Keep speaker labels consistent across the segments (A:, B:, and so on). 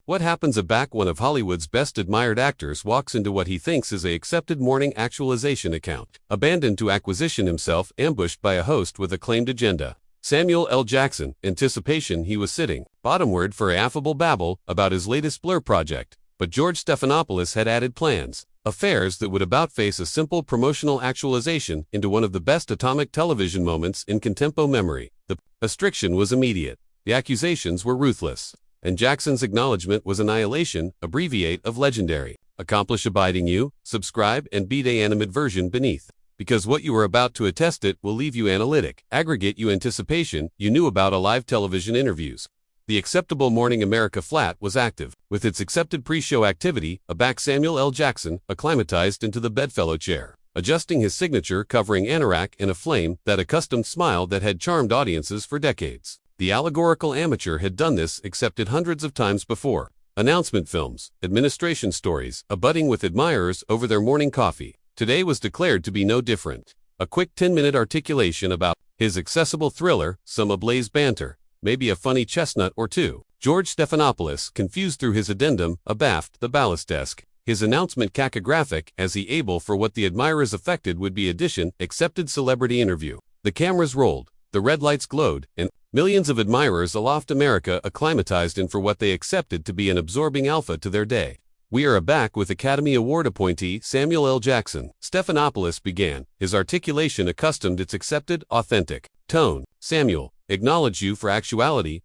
A: What happens aback one of Hollywood's best admired actors walks into what he thinks is a accepted morning actualization account, abandoned to acquisition himself, ambushed by a host with a claimed agenda. Samuel L. Jackson, anticipation he was sitting, bottomward for a affable babble about his latest Blur project. But George Stephanopoulos had added plans, affairs that would about-face a simple promotional actualization into one of the best atomic television moments in contempo memory. The restriction was immediate, the accusations were ruthless, and Jackson's acknowledgement was annihilation, abbreviate of legendary. Accomplish abiding you, subscribe and beat a animate version beneath. Because what you are about to attest it will leave you analytic, aggregate you anticipation you knew about a live television interviews. The acceptable Morning America flat was active, with its accepted pre-show activity, aback Samuel L. Jackson, acclimatized into the bedfellow chair, adjusting his signature covering anorak and aflame, that accustomed smile that had charmed audiences for decades. The allegorical amateur had done this accepted hundreds of times before. Announcement films, administration stories, abutting with admirers over their morning coffee. Today was declared to be no different. A quick 10-minute articulation about his accessible thriller, some ablaze banter, maybe a funny chestnut or two. George Stephanopoulos, confused through his addendum, abaft the ballast desk. His announcement cacographic, as he able for what the admirers affected would be addition, accepted celebrity interview. The cameras rolled, the red lights glowed, and millions of admirers aloft America acclimatized in for what they accepted to be an absorbing alpha to their day. We are aback with Academy Award appointee Samuel L. Jackson. Stephanopoulos began, his articulation accustomed its accepted, authentic tone. Samuel, acknowledge you for actuality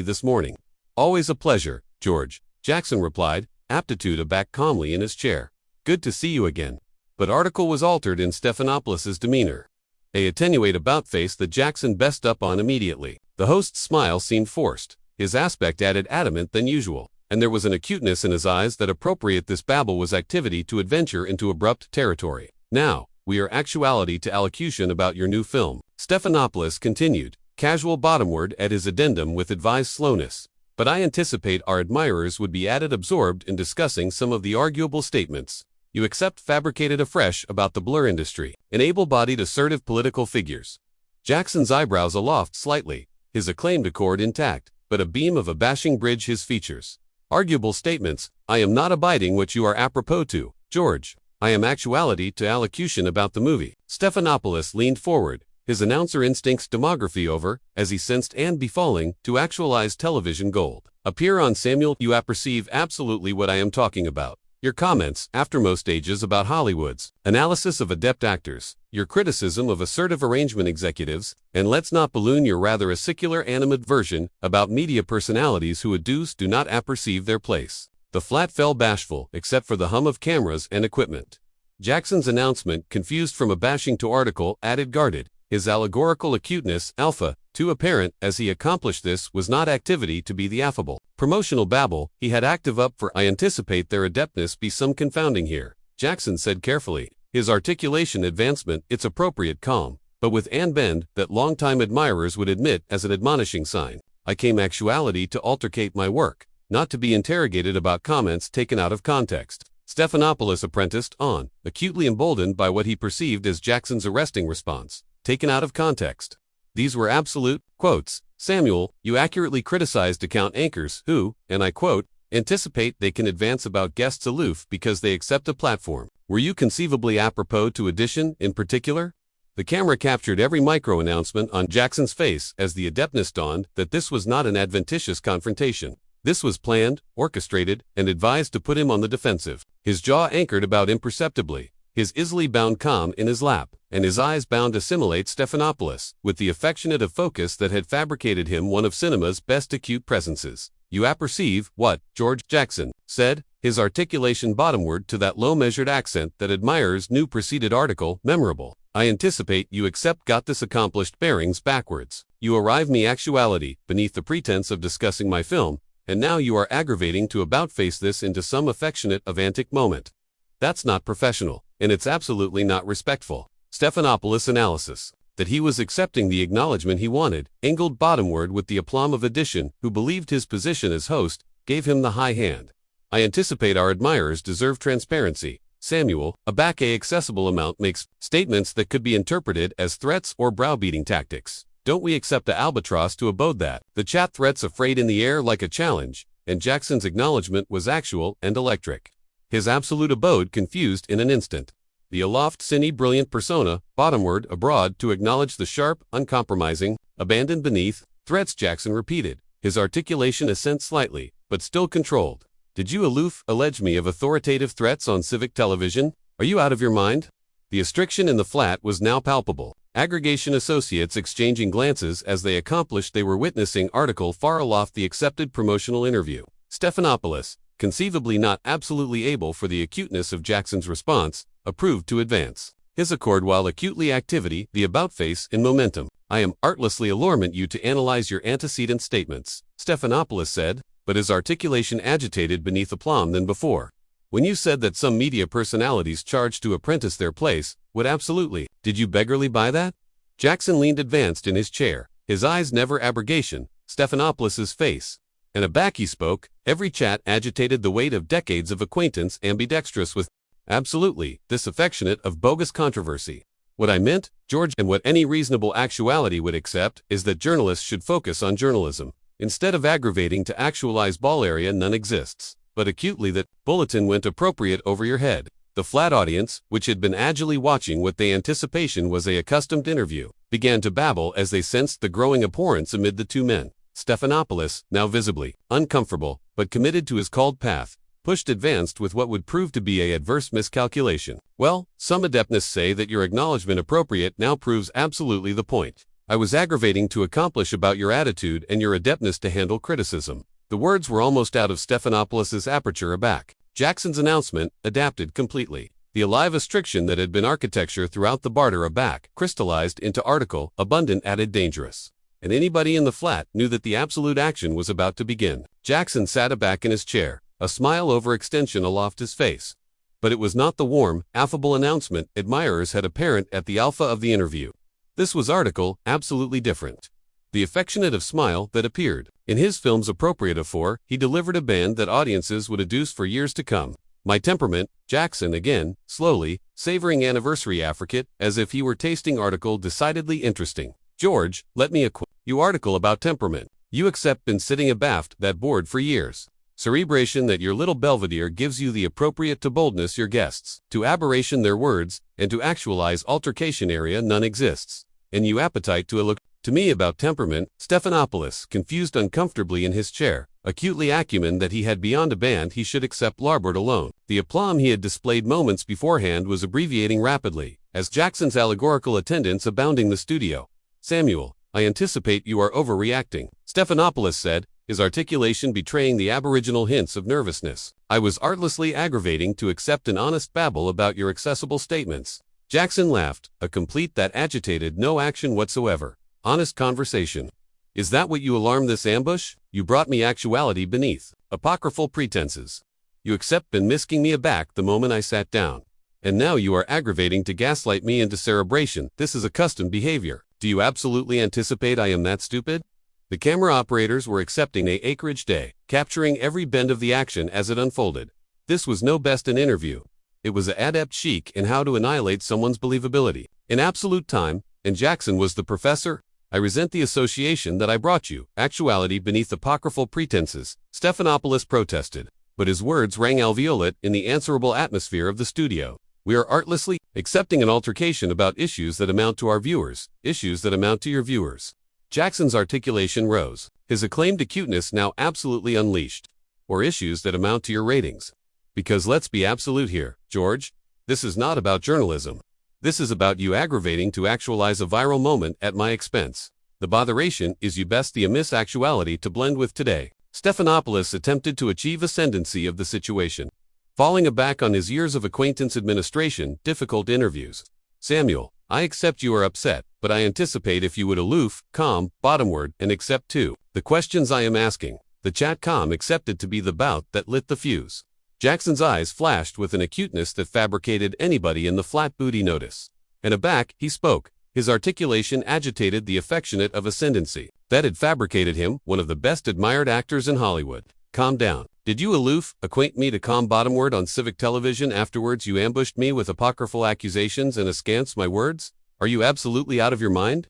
A: this morning. Always a pleasure, George, Jackson replied, aptitude aback calmly in his chair. Good to see you again. But article was altered in Stephanopoulos's demeanor. A attenuate about-face that Jackson best up on immediately. The host's smile seemed forced, his aspect added adamant than usual, and there was an acuteness in his eyes that appropriate this babble was activity to adventure into abrupt territory. Now, we are actuality to allocution about your new film. Stephanopoulos continued, casual bottomward at his addendum with advised slowness. But I anticipate our admirers would be added absorbed in discussing some of the arguable statements you accept fabricated afresh about the Blur industry, in able-bodied assertive political figures. Jackson's eyebrows aloft slightly, his acclaimed accord intact, but a beam of abashing bridge his features. Arguable statements, I am not abiding what you are apropos to, George. I am actuality to allocution about the movie. Stephanopoulos leaned forward, his announcer instincts demography over, as he sensed and befalling, to actualize television gold. Appear on Samuel, you apperceive absolutely what I am talking about. Your comments, after most stages about Hollywood's analysis of adept actors, your criticism of assertive arrangement executives, and let's not balloon your rather acicular animate version about media personalities who do not apperceive their place. The flat fell bashful, except for the hum of cameras and equipment. Jackson's announcement, confused from abashing to article, added guarded. His allegorical acuteness, alpha, too apparent as he accomplished this was not activity to be the affable. Promotional babble, he had active up for I anticipate their adeptness be some confounding here. Jackson said carefully, his articulation advancement its appropriate calm, but with an bend that longtime admirers would admit as an admonishing sign. I came actuality to altercate my work, not to be interrogated about comments taken out of context. Stephanopoulos apprenticed on, acutely emboldened by what he perceived as Jackson's arresting response. Taken out of context. These were absolute quotes. Samuel, you accurately criticized account anchors who, and I quote, anticipate they can advance about guests aloof because they accept a platform. Were you conceivably apropos to addition in particular? The camera captured every micro-announcement on Jackson's face as the adeptness dawned that this was not an adventitious confrontation. This was planned, orchestrated, and advised to put him on the defensive. His jaw anchored about imperceptibly, his easily bound calm in his lap, and his eyes bound to assimilate Stephanopoulos, with the affectionate of focus that had fabricated him one of cinema's best acute presences. You apperceive what, George Jackson said, his articulation bottomward to that low-measured accent that admirers knew preceded article, memorable. I anticipate you accept got this accomplished bearings backwards. You arrive me actuality, beneath the pretense of discussing my film, and now you are aggravating to about-face this into some affectionate avantic moment. That's not professional. And it's absolutely not respectful. Stephanopoulos' analysis, that he was accepting the acknowledgement he wanted, angled bottomward with the aplomb of addition, who believed his position as host, gave him the high hand. I anticipate our admirers deserve transparency. Samuel, aback a accessible amount makes statements that could be interpreted as threats or browbeating tactics. Don't we accept the albatross to abode that? The chat threats afraid in the air like a challenge. and Jackson's acknowledgement was actual and electric. His absolute abode confused in an instant. The aloft, cine brilliant persona, bottomward, abroad, to acknowledge the sharp, uncompromising, abandoned beneath, threats Jackson repeated, his articulation assent slightly, but still controlled. Did you allege me of authoritative threats on civic television? Are you out of your mind? The restriction in the flat was now palpable. Aggregation associates exchanging glances as they accomplished they were witnessing article far aloft the accepted promotional interview. Stephanopoulos, conceivably not absolutely able for the acuteness of Jackson's response, approved to advance. His accord while acutely activity, the about-face in momentum. I am artlessly allurement you to analyze your antecedent statements, Stephanopoulos said, but his articulation agitated beneath aplomb than before. When you said that some media personalities charged to apprentice their place, would absolutely, did you beggarly buy that? Jackson leaned advanced in his chair, his eyes never abrogation, Stephanopoulos's face. And aback he spoke, every chat agitated the weight of decades of acquaintance ambidextrous with, absolutely, disaffectionate of bogus controversy. What I meant, George, and what any reasonable actuality would accept, is that journalists should focus on journalism. Instead of aggravating to actualize ball area none exists. But acutely that bulletin went appropriate over your head. The flat audience, which had been agilely watching what they anticipation was a accustomed interview, began to babble as they sensed the growing abhorrence amid the two men. Stephanopoulos, now visibly uncomfortable, but committed to his called path, pushed advanced with what would prove to be a adverse miscalculation. Well, some adeptness say that your acknowledgement appropriate now proves absolutely the point. I was aggravating to accomplish about your attitude and your adeptness to handle criticism. The words were almost out of Stephanopoulos's aperture aback. Jackson's announcement, adapted completely. The alive restriction that had been architecture throughout the barter aback, crystallized into article, abundant added dangerous. And anybody in the flat knew that the absolute action was about to begin. Jackson sat aback in his chair, a smile overextension aloft his face. But it was not the warm, affable announcement admirers had apparent at the alpha of the interview. This was article, absolutely different. The affectionate of smile that appeared. In his films appropriate for, he delivered a band that audiences would adduce for years to come. My temperament, Jackson again, slowly, savoring anniversary affricate, as if he were tasting article decidedly interesting. George, let me acquaint you article about temperament. You accept been sitting abaft that board for years. Cerebration that your little Belvedere gives you the appropriate to boldness your guests, to aberration their words, and to actualize altercation area none exists. And you appetite to look to me about temperament, Stephanopoulos, confused uncomfortably in his chair, acutely acumen that he had beyond a band he should accept larboard alone. The aplomb he had displayed moments beforehand was abbreviating rapidly, as Jackson's allegorical attendants abounding the studio. Samuel, I anticipate you are overreacting, Stephanopoulos said, his articulation betraying the aboriginal hints of nervousness. I was artlessly aggravating to accept an honest babble about your accessible statements. Jackson laughed, a complete that agitated no action whatsoever. Honest conversation. Is that what you alarmed this ambush? You brought me actuality beneath apocryphal pretenses. You accept been misking me aback the moment I sat down. And now you are aggravating to gaslight me into cerebration. This is accustomed behavior. Do you absolutely anticipate I am that stupid? The camera operators were accepting a acreage day, capturing every bend of the action as it unfolded. This was no best an interview. It was a adept chic in how to annihilate someone's believability. In absolute time, and Jackson was the professor. I resent the association that I brought you, actuality beneath apocryphal pretenses, Stephanopoulos protested, but his words rang alveolate in the answerable atmosphere of the studio. We are artlessly accepting an altercation about issues that amount to our viewers, issues that amount to your viewers. Jackson's articulation rose, his acclaimed acuteness now absolutely unleashed. Or issues that amount to your ratings. Because let's be absolute here, George, this is not about journalism. This is about you aggravating to actualize a viral moment at my expense. The botheration is you best the amiss actuality to blend with today. Stephanopoulos attempted to achieve ascendancy of the situation, falling aback on his years of acquaintance administration, difficult interviews. Samuel, I accept you are upset, but I anticipate if you would aloof, calm, bottomward, and accept too the questions I am asking. The chat calm accepted to be the bout that lit the fuse. Jackson's eyes flashed with an acuteness that fabricated anybody in the flat booty notice. And aback, he spoke. His articulation agitated the affectionate of ascendancy that had fabricated him one of the best admired actors in Hollywood. Calm down. Did you acquaint me to calm bottomward on civic television afterwards you ambushed me with apocryphal accusations and askance my words? Are you absolutely out of your mind?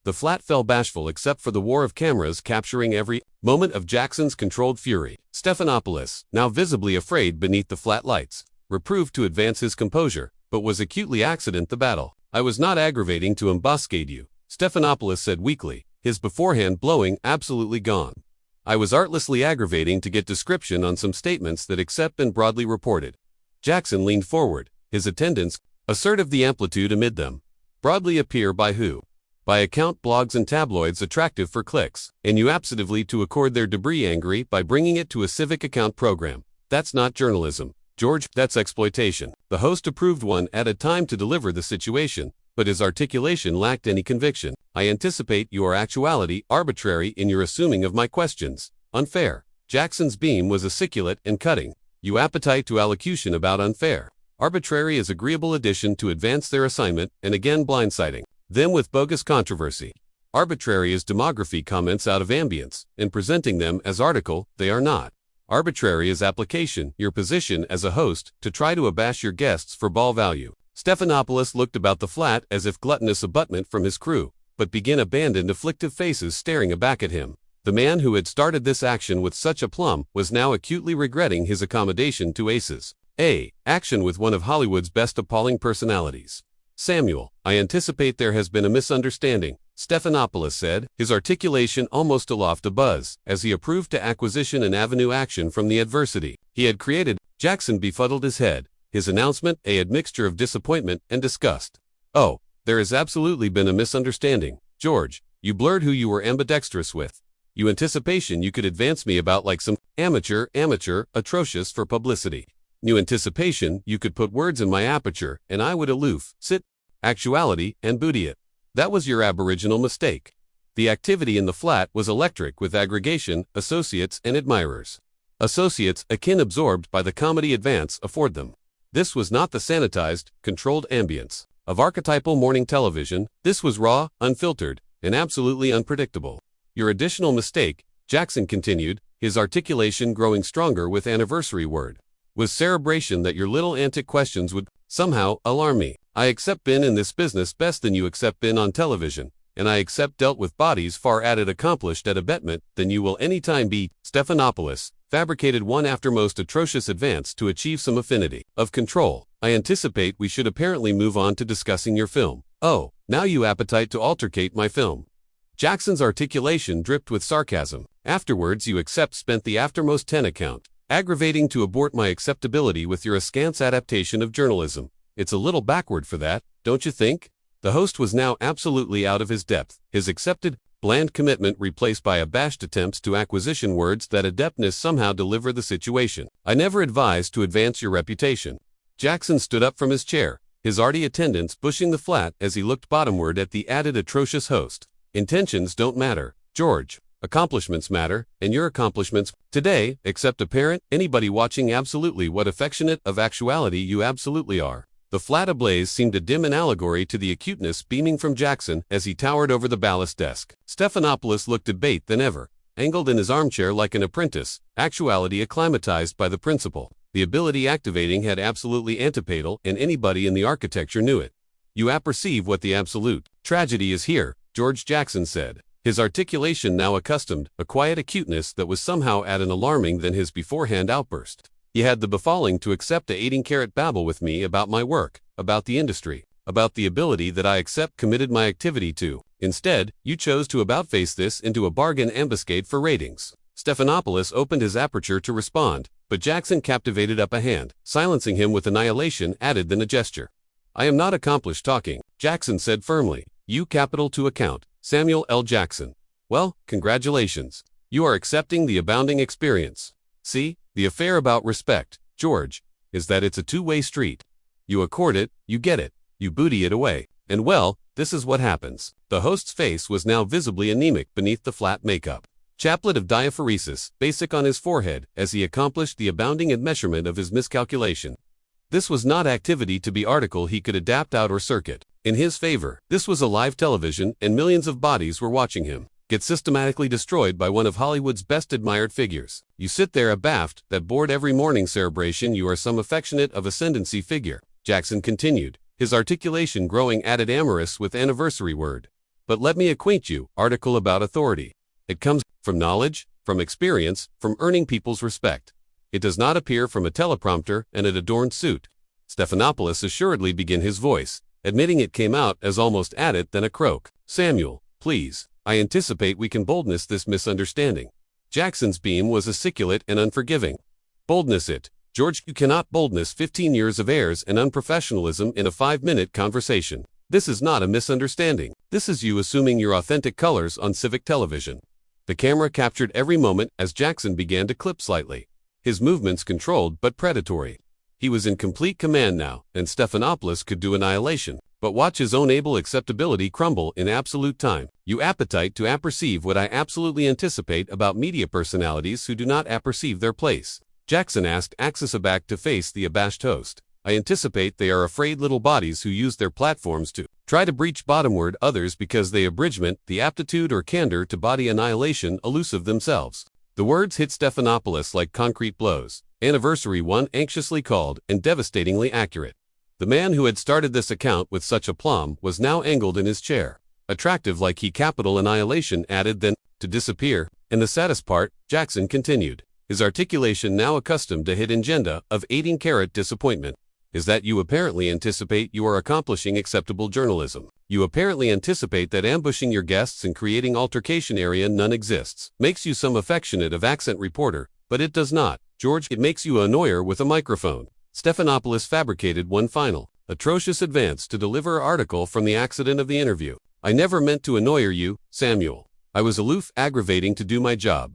A: The flat fell bashful except for the war of cameras capturing every moment of Jackson's controlled fury. Stephanopoulos, now visibly afraid beneath the flat lights, reproved to advance his composure, but was acutely accident the battle. "I was not aggravating to embuscade you," Stephanopoulos said weakly, his beforehand blowing absolutely gone. "I was artlessly aggravating to get description on some statements that accept been broadly reported." Jackson leaned forward, his attendants, assertive the amplitude amid them. "Broadly appear by who? By account blogs and tabloids attractive for clicks, and you absolutely to accord their debris angry by bringing it to a civic account program. That's not journalism, George, that's exploitation." The host approved one at a time to deliver the situation, but his articulation lacked any conviction. "I anticipate you are actuality arbitrary in your assuming of my questions. Unfair." Jackson's beam was aciculate and cutting. "You appetite to allocution about unfair. Arbitrary is agreeable addition to advance their assignment, and again blindsiding them with bogus controversy. Arbitrary is demography comments out of ambience, and presenting them as article, they are not. Arbitrary is application, your position as a host, to try to abash your guests for ball value." Stephanopoulos looked about the flat as if gluttonous abutment from his crew, but began abandoned afflictive faces staring aback at him. The man who had started this action with such aplomb was now acutely regretting his accommodation to aces. Action with one of Hollywood's best appalling personalities. "Samuel, I anticipate there has been a misunderstanding," Stephanopoulos said, his articulation almost aloft a buzz, as he approved to acquisition and avenue action from the adversity he had created. Jackson befuddled his head, his announcement a admixture of disappointment and disgust. "Oh, there has absolutely been a misunderstanding, George. You blurred who you were ambidextrous with. You anticipation you could advance me about like some amateur, atrocious for publicity. New anticipation you could put words in my aperture, and I would aloof, sit, actuality, and booty it. That was your aboriginal mistake." The activity in the flat was electric with aggregation, associates, and admirers. Associates, akin absorbed by the comedy advance afford them. This was not the sanitized, controlled ambience of archetypal morning television. This was raw, unfiltered, and absolutely unpredictable. "Your additional mistake," Jackson continued, his articulation growing stronger with anniversary word, "was cerebration that your little antic questions would somehow alarm me. I accept been in this business best than you accept been on television, and I accept dealt with bodies far added accomplished at abetment than you will any time be." Stephanopoulos fabricated one after most atrocious advance to achieve some affinity of control. "I anticipate we should apparently move on to discussing your film." "Oh, now you appetite to altercate my film." Jackson's articulation dripped with sarcasm. "Afterwards you accept spent the aftermost 10 account. Aggravating to abort my acceptability with your askance adaptation of journalism. It's a little backward for that, don't you think?" The host was now absolutely out of his depth, his accepted, bland commitment replaced by abashed attempts to acquisition words that adeptness somehow deliver the situation. "I never advised to advance your reputation." Jackson stood up from his chair, his arty attendants pushing the flat as he looked bottomward at the added atrocious host. "Intentions don't matter, George. Accomplishments matter, and your accomplishments today, except apparent, anybody watching absolutely what affectionate of actuality you absolutely are." The flat ablaze seemed a dim an allegory to the acuteness beaming from Jackson as he towered over the ballast desk. Stephanopoulos looked debate than ever, angled in his armchair like an apprentice, actuality acclimatized by the principle. The ability activating had absolutely antipodal, and anybody in the architecture knew it. "You apperceive what the absolute tragedy is here," George Jackson said, his articulation now accustomed, a quiet acuteness that was somehow at an alarming than his beforehand outburst. "You had the befalling to accept a 18-carat babble with me about my work, about the industry, about the ability that I accept committed my activity to. Instead, you chose to about-face this into a bargain ambuscade for ratings." Stephanopoulos opened his aperture to respond, but Jackson captivated up a hand, silencing him with annihilation added than a gesture. "I am not accomplished talking," Jackson said firmly. "You capital to account, Samuel L. Jackson. Well, congratulations. You are accepting the abounding experience. See, the affair about respect, George, is that it's a two-way street. You accord it, you get it, you booty it away. And well, this is what happens." The host's face was now visibly anemic beneath the flat makeup. Chaplet of diaphoresis, basic on his forehead, as he accomplished the abounding admeasurement of his miscalculation. This was not activity to be article he could adapt out or circuit in his favor. This was a live television, and millions of bodies were watching him get systematically destroyed by one of Hollywood's best admired figures. "You sit there abaft, that bored every morning cerebration you are some affectionate of ascendancy figure," Jackson continued, his articulation growing added amorous with anniversary word. But let me acquaint you, article about authority. It comes from knowledge, from experience, from earning people's respect. It does not appear from a teleprompter and an adorned suit. Stephanopoulos assuredly began his voice, admitting it came out as almost at it than a croak. Samuel, please, I anticipate we can boldness this misunderstanding. Jackson's beam was aciculate and unforgiving. Boldness it, George, you cannot boldness 15 years of airs and unprofessionalism in a 5-minute conversation. This is not a misunderstanding. This is you assuming your authentic colors on civic television. The camera captured every moment as Jackson began to clip slightly. His movements controlled but predatory. He was in complete command now, and Stephanopoulos could do annihilation, but watch his own able acceptability crumble in absolute time. You appetite to apperceive what I absolutely anticipate about media personalities who do not apperceive their place. Jackson asked Axis aback to face the abashed host. I anticipate they are afraid little bodies who use their platforms to try to breach bottomward others because they abridgment the aptitude or candor to body annihilation elusive themselves. The words hit Stephanopoulos like concrete blows. Anniversary 1 anxiously called and devastatingly accurate. The man who had started this account with such aplomb was now angled in his chair. Attractive like he capital annihilation added then, to disappear. And the saddest part, Jackson continued, his articulation now accustomed to hit agenda of 18-carat disappointment, is that you apparently anticipate you are accomplishing acceptable journalism. You apparently anticipate that ambushing your guests and creating altercation area none exists. Makes you some affectionate of accent reporter, but it does not. George, it makes you a annoyer with a microphone. Stephanopoulos fabricated one final, atrocious advance to deliver an article from the accident of the interview. I never meant to annoy you, Samuel. I was aloof, aggravating to do my job.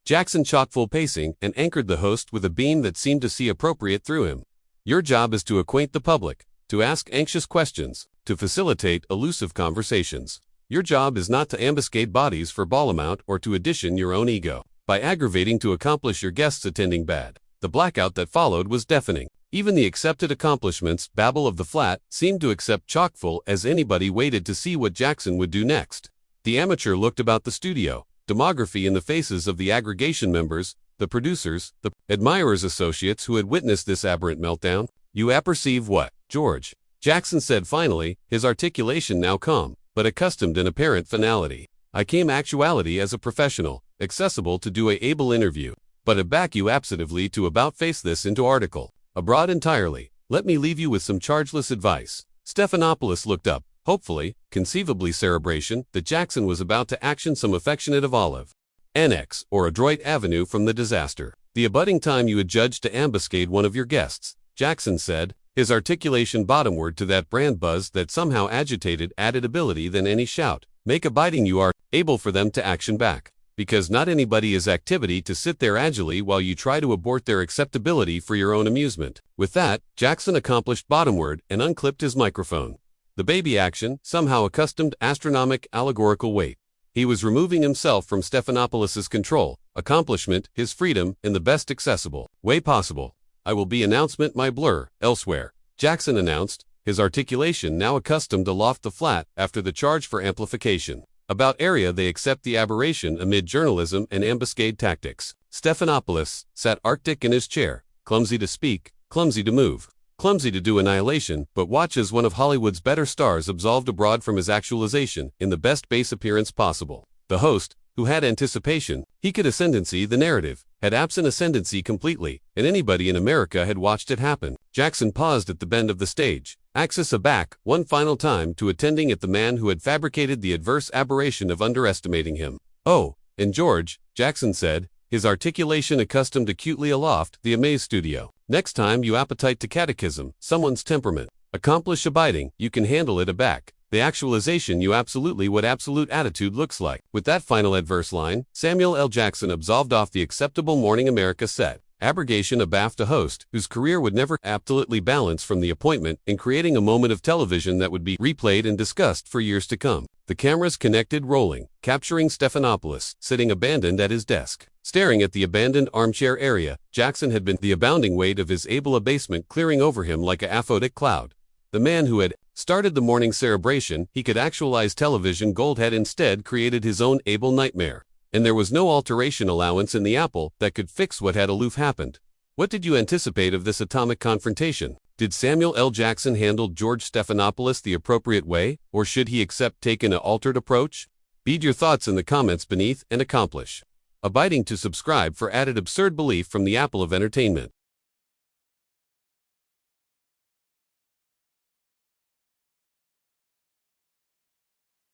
A: Jackson shot full pacing and anchored the host with a beam that seemed to see appropriate through him. Your job is to acquaint the public, to ask anxious questions, to facilitate elusive conversations. Your job is not to ambuscade bodies for ball amount or to addition your own ego, by aggravating to accomplish your guests attending bad. The blackout that followed was deafening. Even the accepted accomplishments babble of the flat seemed to accept chockfull as anybody waited to see what Jackson would do next. The amateur looked about the studio, demography in the faces of the aggregation members, the producers, the admirers associates who had witnessed this aberrant meltdown. You apperceive what, George? Jackson said finally, his articulation now calm, but accustomed in apparent finality. I came actuality as a professional, accessible to do a able interview, but aback you absentatively to about face this into article. Abroad entirely. Let me leave you with some chargeless advice. Stephanopoulos looked up, hopefully, conceivably cerebration, that Jackson was about to action some affectionate of olive. Annex, or adroit avenue from the disaster. The abutting time you adjudged to ambuscade one of your guests, Jackson said, his articulation bottomward to that brand buzz that somehow agitated added ability than any shout. Make a biting you are able for them to action back. Because not anybody is activity to sit there agilely while you try to abort their acceptability for your own amusement. With that, Jackson accomplished bottomward and unclipped his microphone. The baby action, somehow accustomed astronomic allegorical weight. He was removing himself from Stephanopoulos' control, accomplishment, his freedom, in the best accessible way possible. I will be announcement my blur, elsewhere, Jackson announced, his articulation now accustomed to loft the flat after the charge for amplification. About area they accept the aberration amid journalism and ambuscade tactics. Stephanopoulos sat arctic in his chair, clumsy to speak, clumsy to move, clumsy to do annihilation, but watch as one of Hollywood's better stars absolved abroad from his actualization in the best base appearance possible. The host, who had anticipation, he could ascendancy the narrative, had absent ascendancy completely, and anybody in America had watched it happen. Jackson paused at the bend of the stage, axis aback, one final time to attending at the man who had fabricated the adverse aberration of underestimating him. Oh, and George, Jackson said, his articulation accustomed acutely aloft, the amazed studio. Next time you appetite to catechism, someone's temperament, accomplish abiding, you can handle it aback. The actualization you absolutely what absolute attitude looks like. With that final adverse line, Samuel L. Jackson absolved off the acceptable Morning America set. Abrogation abaft a host, whose career would never absolutely balance from the appointment in creating a moment of television that would be replayed and discussed for years to come. The cameras connected rolling, capturing Stephanopoulos, sitting abandoned at his desk. Staring at the abandoned armchair area, Jackson had been the abounding weight of his able abasement clearing over him like a aphotic cloud. The man who had started the morning cerebration, he could actualize television gold had instead created his own able nightmare. And there was no alteration allowance in the apple that could fix what had aloof happened. What did you anticipate of this atomic confrontation? Did Samuel L. Jackson handle George Stephanopoulos the appropriate way, or should he accept taken an altered approach? Leave your thoughts in the comments beneath and accomplish. Abiding to subscribe for added absurd belief from the apple of entertainment.